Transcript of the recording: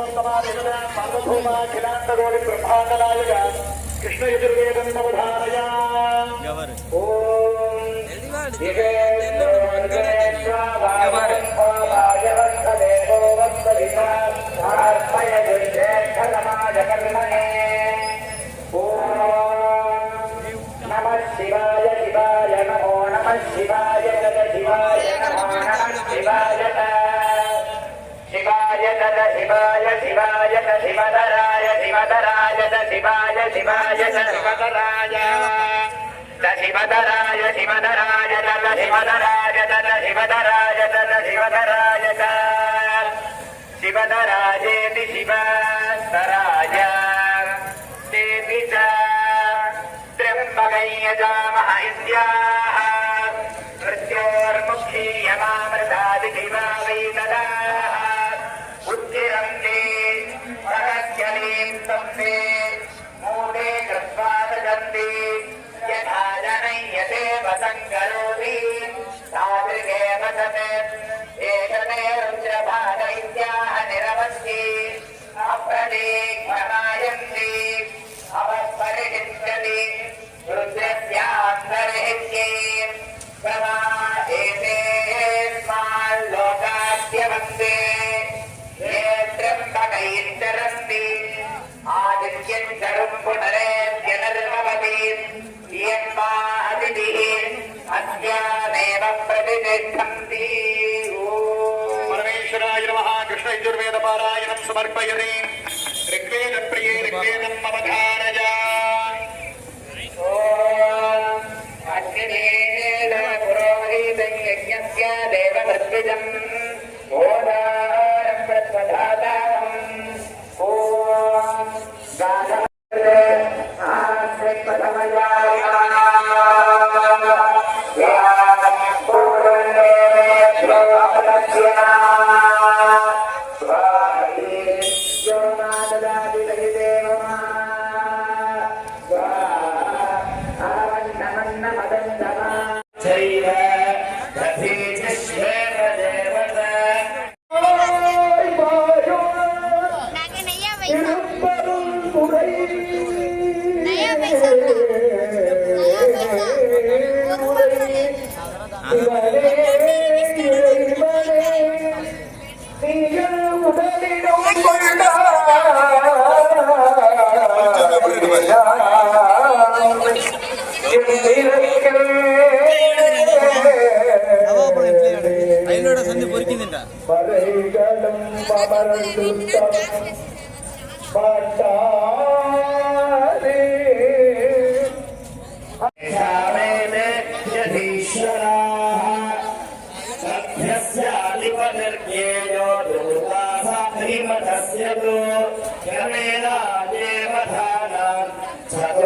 सर्वोत्तमाखिलांडगोरि ब्रह्मांडनायक कृष्ण यजुर्वेदं नवधारय नमः शिवाय शिवाय नमो नमः शिवाय तद शिवाय नमो नमः शिवाय शिवाय तद शिवाय शिवाय त शिवधराय शिवधराय त शिवाय शिवाय त शिवधराय त शिवधराय शिवधराय तद शिवधराय तद शिवधराय तद शिवधराय त शिवधराजेति शिवधराय देवि च त्र्यम्बकै यजामह इन्द्याः मृत्योर्मुक्षीयमामृतादि शिवा वै ददाः उत्तिरन्ति सहस्यलीं तप्ते मूढे कृत्वा तजन्ति यथा जनय्यते वसङ्करोति तादृगेव तत् एषते रुद्रभाग इत्याह निरवस्ति अप्रदीक्षमायन्ति अवस्परिचित्यति रुद्रस्यान्तर्हित्ये प्रवाहेते स्माल्लोकाद्यवन्ते ये त्र्यम्बकैश्चरन्ति आदित्यं चरुं पुनरेत्यनर्भवति यन्मा अतिथिः अस्यामेव प्रतिष्ठन्ति परमेश्वराय नमः कृष्ण यजुर्वेद पारायणं समर्पयामि ऋग्वेद प्रिये ऋग्वेदं अवधारय अग्निदेव पुरोहितं यज्ञस्य देवमर्पितं ओदारं प्रत्वधातारम् ॐ गाधरे आश्रितमया चतुर्दश